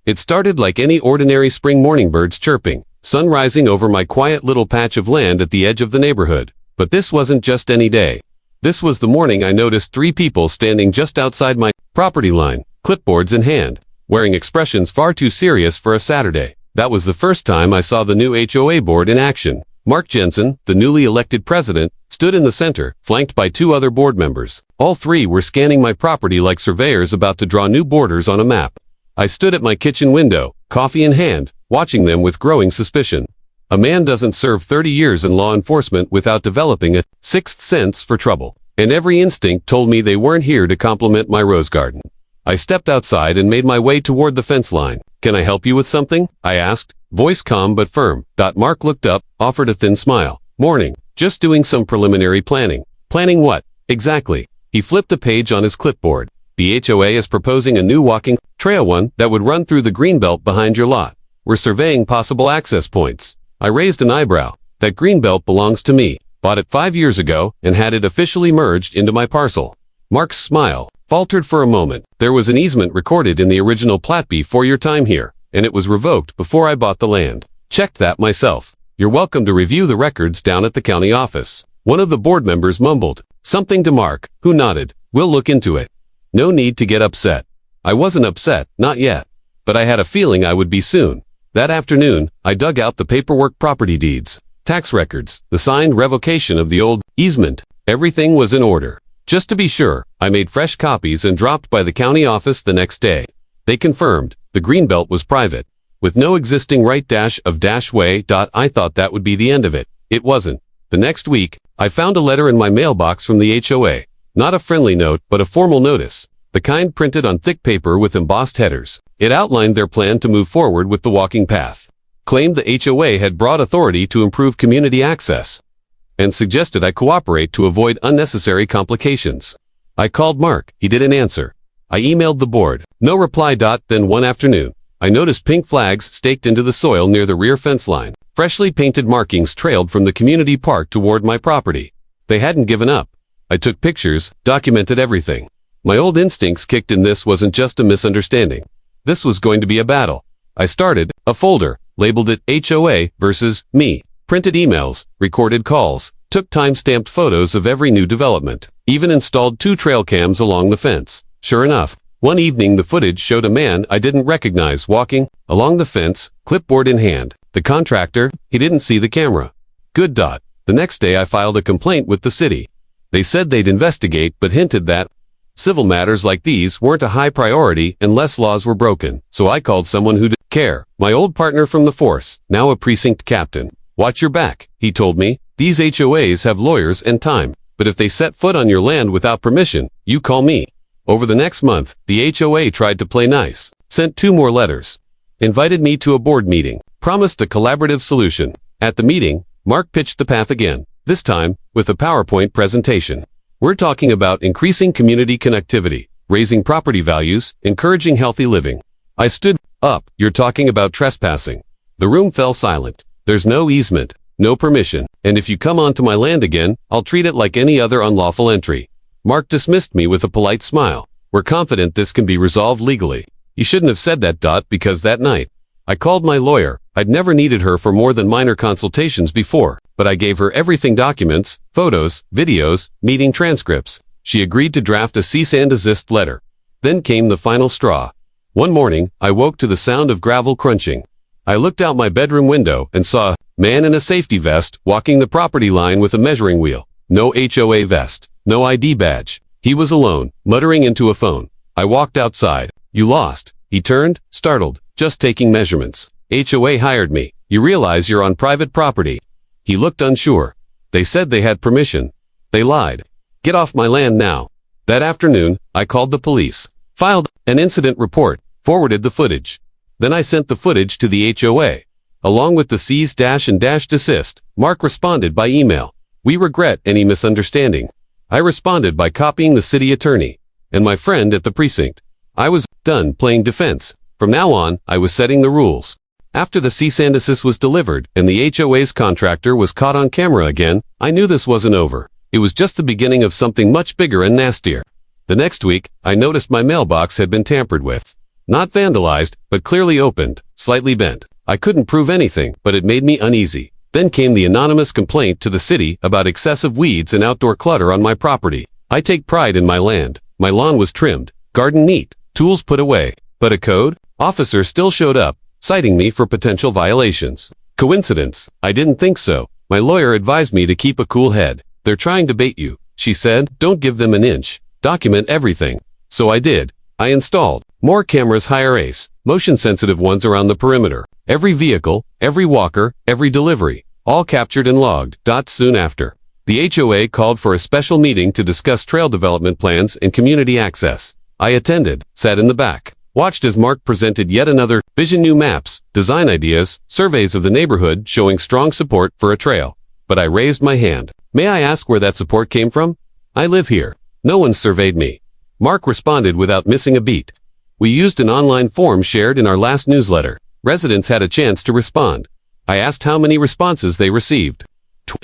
It started like any ordinary spring morning birds chirping, sun rising over my quiet little patch of land at the edge of the neighborhood. But this wasn't just any day. This was the morning I noticed 3 people standing just outside my property line, clipboards in hand, wearing expressions far too serious for a Saturday. That was the first time I saw the new HOA board in action. Mark Jensen, the newly elected president, stood in the center, flanked by 2 other board members. All 3 were scanning my property like surveyors about to draw new borders on a map. I stood at my kitchen window, coffee in hand, watching them with growing suspicion. A man doesn't serve 30 years in law enforcement without developing a sixth sense for trouble, and every instinct told me they weren't here to compliment my rose garden. I stepped outside and made my way toward the fence line. "Can I help you with something?" I asked, voice calm but firm. Mark looked up, offered a thin smile. "Morning. Just doing some preliminary planning." "Planning what, exactly?" He flipped a page on his clipboard. "The HOA is proposing a new walking trail, one that would run through the greenbelt behind your lot. We're surveying possible access points." I raised an eyebrow. "That greenbelt belongs to me. Bought it 5 years ago and had it officially merged into my parcel." Mark's smile faltered for a moment. "There was an easement recorded in the original plat before your time here, and it was revoked before I bought the land. Checked that myself. You're welcome to review the records down at the county office." One of the board members mumbled something to Mark, who nodded. "We'll look into it." No need to get upset. I wasn't upset, not yet. But I had a feeling I would be soon. That afternoon, I dug out the paperwork, property deeds, tax records, the signed revocation of the old easement. Everything was in order. Just to be sure, I made fresh copies and dropped by the county office the next day. They confirmed the greenbelt was private, with no existing right-of-way. I thought that would be the end of it. It wasn't. The next week, I found a letter in my mailbox from the HOA. Not a friendly note, but a formal notice. The kind printed on thick paper with embossed headers. It outlined their plan to move forward with the walking path, claimed the HOA had broad authority to improve community access, and suggested I cooperate to avoid unnecessary complications. I called Mark. He didn't answer. I emailed the board. No reply. Then one afternoon, I noticed pink flags staked into the soil near the rear fence line. Freshly painted markings trailed from the community park toward my property. They hadn't given up. I took pictures, documented everything. My old instincts kicked in. This wasn't just a misunderstanding. This was going to be a battle. I started a folder, labeled it HOA versus me. Printed emails, recorded calls, took time-stamped photos of every new development. Even installed 2 trail cams along the fence. Sure enough, one evening the footage showed a man I didn't recognize walking along the fence, clipboard in hand. The contractor, he didn't see the camera. Good. The next day I filed a complaint with the city. They said they'd investigate but hinted that civil matters like these weren't a high priority unless laws were broken. So I called someone who did care. My old partner from the force, now a precinct captain. "Watch your back," he told me. "These HOAs have lawyers and time. But if they set foot on your land without permission, you call me." Over the next month, the HOA tried to play nice. Sent 2 more letters. Invited me to a board meeting. Promised a collaborative solution. At the meeting, Mark pitched the path again. This time, with a PowerPoint presentation. "We're talking about increasing community connectivity, raising property values, encouraging healthy living." I stood up. "You're talking about trespassing." The room fell silent. "There's no easement, no permission, and if you come onto my land again, I'll treat it like any other unlawful entry." Mark dismissed me with a polite smile. "We're confident this can be resolved legally." You shouldn't have said that. Because that night, I called my lawyer. I'd never needed her for more than minor consultations before, but I gave her everything: documents, photos, videos, meeting transcripts. She agreed to draft a cease and desist letter. Then came the final straw. One morning, I woke to the sound of gravel crunching. I looked out my bedroom window and saw a man in a safety vest walking the property line with a measuring wheel. No HOA vest, no ID badge. He was alone, muttering into a phone. I walked outside. "You lost." He turned, startled. "Just taking measurements. HOA hired me. You realize you're on private property." He looked unsure. "They said they had permission." "They lied. Get off my land now." That afternoon, I called the police, filed an incident report, forwarded the footage. Then I sent the footage to the HOA, along with the cease and desist. Mark responded by email. "We regret any misunderstanding." I responded by copying the city attorney and my friend at the precinct. I was done playing defense. From now on, I was setting the rules. After the cease and desist was delivered and the HOA's contractor was caught on camera again, I knew this wasn't over. It was just the beginning of something much bigger and nastier. The next week, I noticed my mailbox had been tampered with. Not vandalized, but clearly opened, slightly bent. I couldn't prove anything, but it made me uneasy. Then came the anonymous complaint to the city about excessive weeds and outdoor clutter on my property. I take pride in my land. My lawn was trimmed, garden neat, tools put away. But a code officer still showed up, citing me for potential violations. Coincidence? I didn't think so. My lawyer advised me to keep a cool head. They're trying to bait you, she said. Don't give them an inch. Document everything. So I did. I installed more cameras, higher ACE, motion-sensitive ones around the perimeter. Every vehicle, every walker, every delivery, all captured and logged. Soon after, the HOA called for a special meeting to discuss trail development plans and community access. I attended, sat in the back, watched as Mark presented yet another vision, new maps, design ideas, surveys of the neighborhood showing strong support for a trail. But I raised my hand. May I ask where that support came from? I live here. No one surveyed me. Mark responded without missing a beat. We used an online form shared in our last newsletter. Residents had a chance to respond. I asked how many responses they received.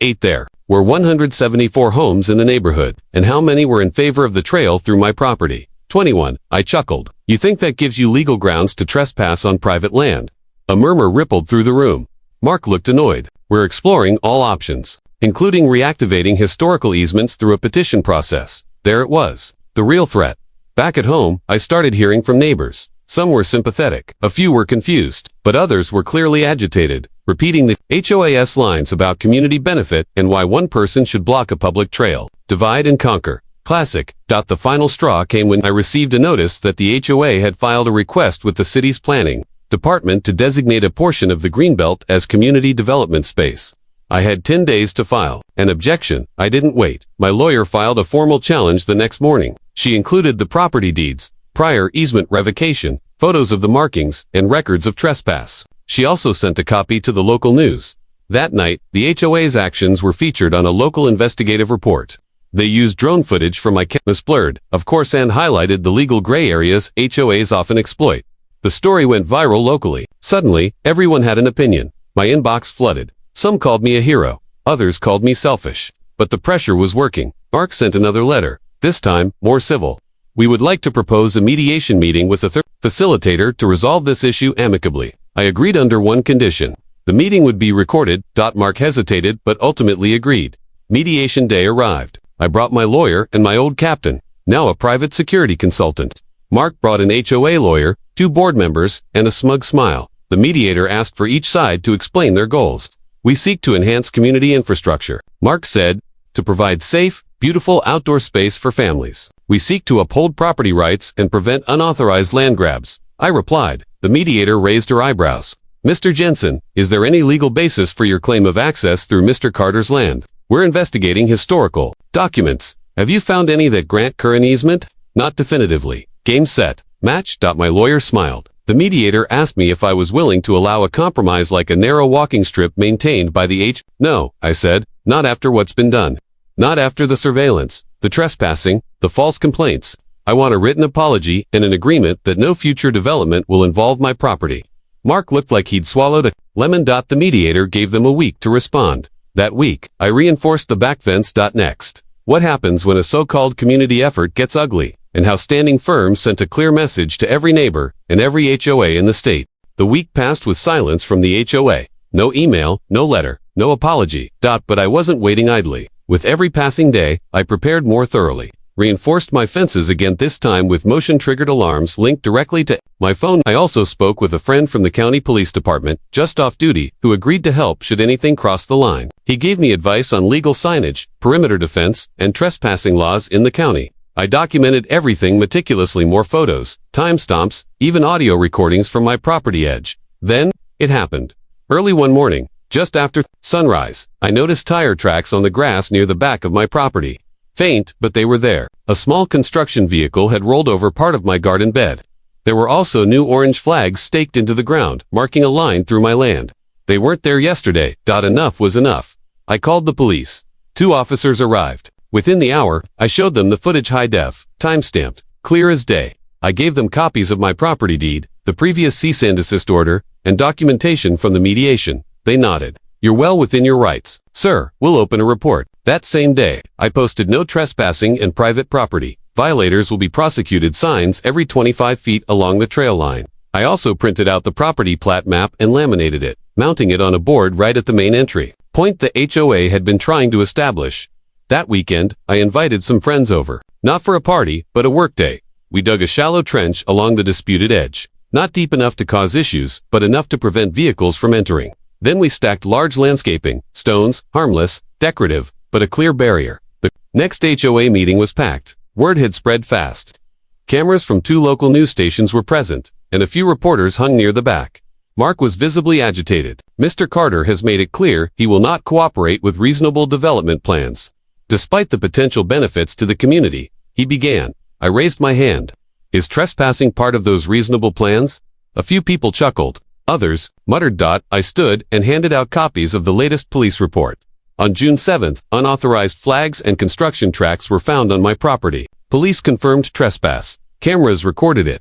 8 there were 174 homes in the neighborhood, and how many were in favor of the trail through my property. 21. I chuckled. You think that gives you legal grounds to trespass on private land? A murmur rippled through the room. Mark looked annoyed. We're exploring all options, including reactivating historical easements through a petition process. There it was. The real threat. Back at home, I started hearing from neighbors. Some were sympathetic, a few were confused, but others were clearly agitated, repeating the HOA's lines about community benefit and why one person should block a public trail. Divide and conquer. Classic. The final straw came when I received a notice that the HOA had filed a request with the city's planning department to designate a portion of the Greenbelt as community development space. I had 10 days to file an objection. I didn't wait. My lawyer filed a formal challenge the next morning. She included the property deeds, prior easement revocation, photos of the markings, and records of trespass. She also sent a copy to the local news. That night, the HOA's actions were featured on a local investigative report. They used drone footage from my cameras, blurred, of course, and highlighted the legal gray areas HOAs often exploit. The story went viral locally. Suddenly, everyone had an opinion. My inbox flooded. Some called me a hero. Others called me selfish. But the pressure was working. Mark sent another letter, this time, more civil. We would like to propose a mediation meeting with a third facilitator to resolve this issue amicably. I agreed under one condition. The meeting would be recorded. Mark hesitated, but ultimately agreed. Mediation day arrived. I brought my lawyer and my old captain, now a private security consultant. Mark brought an HOA lawyer, 2 board members, and a smug smile. The mediator asked for each side to explain their goals. We seek to enhance community infrastructure. Mark said, to provide safe, beautiful outdoor space for families. We seek to uphold property rights and prevent unauthorized land grabs. I replied. The mediator raised her eyebrows. Mr. Jensen, is there any legal basis for your claim of access through Mr. Carter's land? We're investigating historical documents. Have you found any that grant current easement? Not definitively. Game, set, match. My lawyer smiled. The mediator asked me if I was willing to allow a compromise like a narrow walking strip maintained by the No, I said, not after what's been done. Not after the surveillance, the trespassing, the false complaints. I want a written apology and an agreement that no future development will involve my property. Mark looked like he'd swallowed a lemon. The mediator gave them a week to respond. That week, I reinforced the back fence. Next. What happens when a so-called community effort gets ugly, and how standing firm sent a clear message to every neighbor and every HOA in the state. The week passed with silence from the HOA. No email, no letter, no apology. But I wasn't waiting idly. With every passing day, I prepared more thoroughly. Reinforced my fences again, this time with motion-triggered alarms linked directly to my phone. I also spoke with a friend from the county police department, just off duty, who agreed to help should anything cross the line. He gave me advice on legal signage, perimeter defense, and trespassing laws in the county. I documented everything meticulously, more photos, timestamps, even audio recordings from my property edge. Then, it happened. Early one morning, just after sunrise, I noticed tire tracks on the grass near the back of my property. Faint, but they were there. A small construction vehicle had rolled over part of my garden bed. There were also new orange flags staked into the ground, marking a line through my land. They weren't there yesterday. Enough was enough. I called the police. 2 officers arrived. Within the hour, I showed them the footage, high def, time-stamped, clear as day. I gave them copies of my property deed, the previous cease and desist order, and documentation from the mediation. They nodded. You're well within your rights, sir. We'll open a report. That same day, I posted no trespassing and private property Violators will be prosecuted signs every 25 feet along the trail line. I also printed out the property plat map and laminated it, mounting it on a board right at the main entry, point the HOA had been trying to establish. That weekend, I invited some friends over, not for a party, but a workday. We dug a shallow trench along the disputed edge, not deep enough to cause issues, but enough to prevent vehicles from entering. Then we stacked large landscaping, stones, harmless, decorative, but a clear barrier. The next HOA meeting was packed. Word had spread fast. Cameras from 2 local news stations were present, and a few reporters hung near the back. Mark was visibly agitated. Mr. Carter has made it clear he will not cooperate with reasonable development plans. Despite the potential benefits to the community, he began. I raised my hand. Is trespassing part of those reasonable plans? A few people chuckled. Others muttered. I stood and handed out copies of the latest police report. On June 7th, unauthorized flags and construction tracks were found on my property. Police confirmed trespass. Cameras recorded it.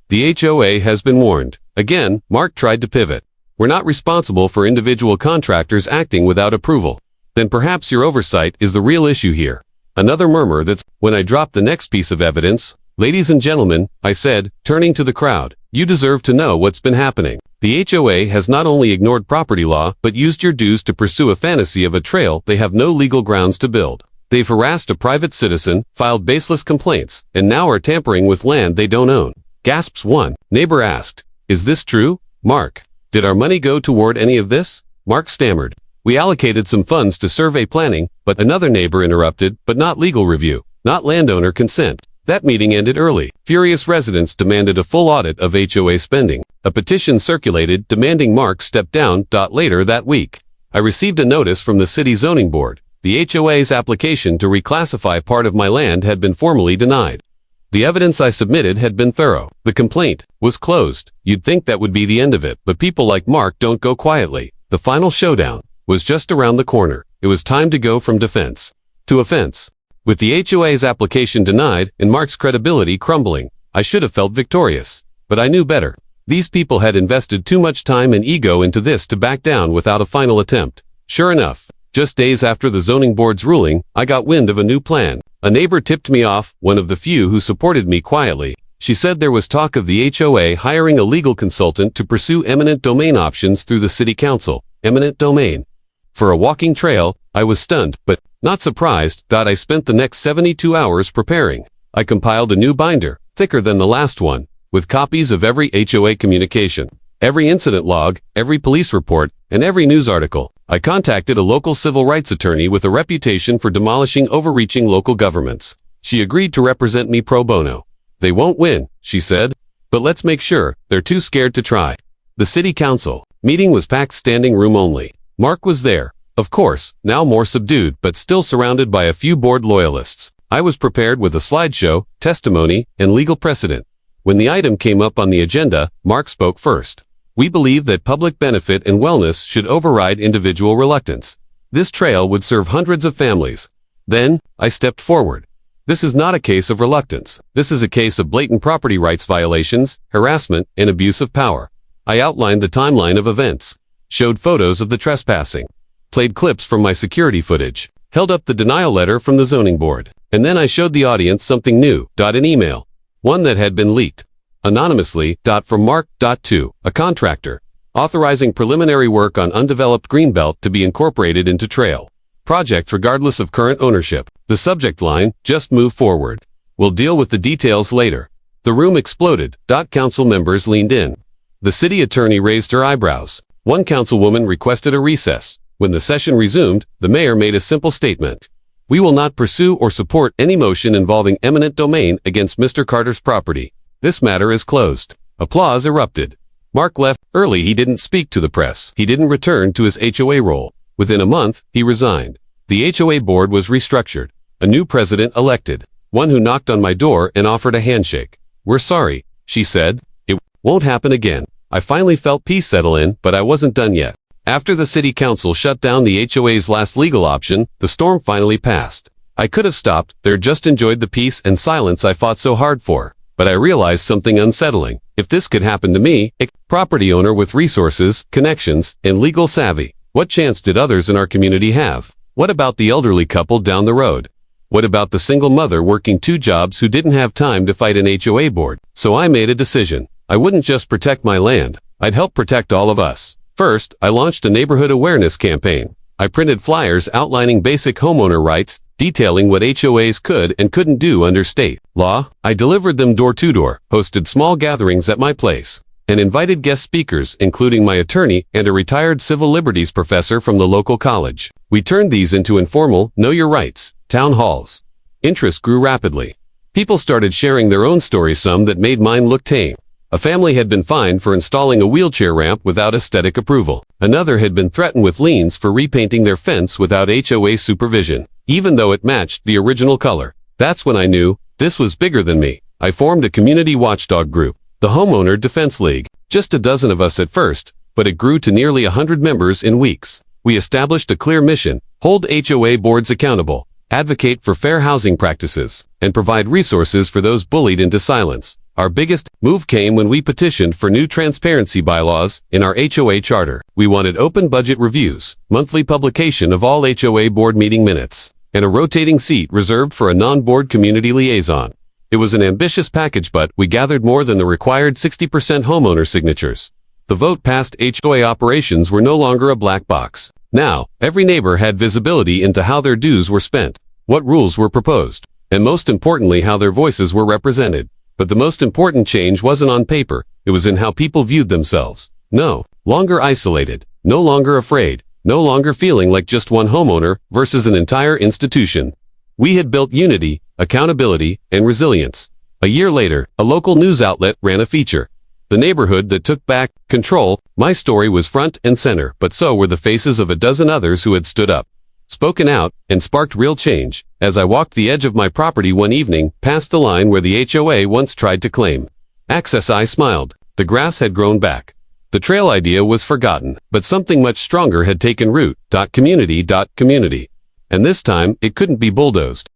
The HOA has been warned. Again, Mark tried to pivot. We're not responsible for individual contractors acting without approval. Then perhaps your oversight is the real issue here. Another murmur. That's when I dropped the next piece of evidence. Ladies and gentlemen, I said, turning to the crowd, you deserve to know what's been happening. The HOA has not only ignored property law, but used your dues to pursue a fantasy of a trail they have no legal grounds to build. They've harassed a private citizen, filed baseless complaints, and now are tampering with land they don't own. Gasps one. Neighbor asked, is this true? Mark, did our money go toward any of this? Mark stammered. We allocated some funds to survey planning, but another neighbor interrupted, but not legal review, not landowner consent. That meeting ended early. Furious residents demanded a full audit of HOA spending. A petition circulated demanding Mark step down. Later that week, I received a notice from the city zoning board. The HOA's application to reclassify part of my land had been formally denied. The evidence I submitted had been thorough. The complaint was closed. You'd think that would be the end of it, but people like Mark don't go quietly. The final showdown was just around the corner. It was time to go from defense to offense. With the HOA's application denied and Mark's credibility crumbling, I should have felt victorious. But I knew better. These people had invested too much time and ego into this to back down without a final attempt. Sure enough, just days after the zoning board's ruling, I got wind of a new plan. A neighbor tipped me off, one of the few who supported me quietly. She said there was talk of the HOA hiring a legal consultant to pursue eminent domain options through the city council. Eminent domain. For a walking trail, I was stunned, but not surprised. I spent the next 72 hours preparing. I compiled a new binder, thicker than the last one, with copies of every HOA communication, every incident log, every police report, and every news article. I contacted a local civil rights attorney with a reputation for demolishing overreaching local governments. She agreed to represent me pro bono. They won't win, she said, but let's make sure they're too scared to try. The city council meeting was packed, standing room only. Mark was there, of course, now more subdued but still surrounded by a few board loyalists. I was prepared with a slideshow, testimony, and legal precedent. When the item came up on the agenda, Mark spoke first. We believe that public benefit and wellness should override individual reluctance. This trail would serve hundreds of families. Then, I stepped forward. This is not a case of reluctance. This is a case of blatant property rights violations, harassment, and abuse of power. I outlined the timeline of events, showed photos of the trespassing, played clips from my security footage, held up the denial letter from the zoning board, and then I showed the audience something new. An email, one that had been leaked anonymously. From Mark. 2, a contractor, authorizing preliminary work on undeveloped greenbelt to be incorporated into trail project regardless of current ownership. The subject line, just move forward. We'll deal with the details later. The room exploded. Council members leaned in. The city attorney raised her eyebrows. One councilwoman requested a recess. When the session resumed, the mayor made a simple statement. We will not pursue or support any motion involving eminent domain against Mr. Carter's property. This matter is closed. Applause erupted. Mark left early. He didn't speak to the press. He didn't return to his HOA role. Within a month, he resigned. The HOA board was restructured. A new president elected. One who knocked on my door and offered a handshake. We're sorry, she said. It won't happen again. I finally felt peace settle in, but I wasn't done yet. After the city council shut down the HOA's last legal option, the storm finally passed. I could have stopped there, just enjoyed the peace and silence I fought so hard for. But I realized something unsettling. If this could happen to me, a property owner with resources, connections, and legal savvy, what chance did others in our community have? What about the elderly couple down the road? What about the single mother working 2 jobs who didn't have time to fight an HOA board? So I made a decision. I wouldn't just protect my land, I'd help protect all of us. First, I launched a neighborhood awareness campaign. I printed flyers outlining basic homeowner rights, detailing what HOAs could and couldn't do under state law. I delivered them door to door, hosted small gatherings at my place, and invited guest speakers, including my attorney and a retired civil liberties professor from the local college. We turned these into informal, know your rights, town halls. Interest grew rapidly. People started sharing their own stories, some that made mine look tame. A family had been fined for installing a wheelchair ramp without aesthetic approval. Another had been threatened with liens for repainting their fence without HOA supervision, even though it matched the original color. That's when I knew this was bigger than me. I formed a community watchdog group, the Homeowner Defense League. Just a dozen of us at first, but it grew to nearly 100 members in weeks. We established a clear mission: hold HOA boards accountable, advocate for fair housing practices, and provide resources for those bullied into silence. Our biggest move came when we petitioned for new transparency bylaws in our HOA charter. We wanted open budget reviews, monthly publication of all HOA board meeting minutes, and a rotating seat reserved for a non-board community liaison. It was an ambitious package, but we gathered more than the required 60% homeowner signatures. The vote passed. HOA operations were no longer a black box. Now, every neighbor had visibility into how their dues were spent, what rules were proposed, and most importantly, how their voices were represented. But the most important change wasn't on paper, it was in how people viewed themselves. No longer isolated, no longer afraid, no longer feeling like just one homeowner versus an entire institution. We had built unity, accountability, and resilience. A year later, a local news outlet ran a feature. The neighborhood that took back control. My story was front and center, but so were the faces of a dozen others who had stood up, spoken out, and sparked real change. As I walked the edge of my property one evening, past the line where the HOA once tried to claim access, I smiled. The grass had grown back. The trail idea was forgotten, but something much stronger had taken root. Community. And this time, it couldn't be bulldozed.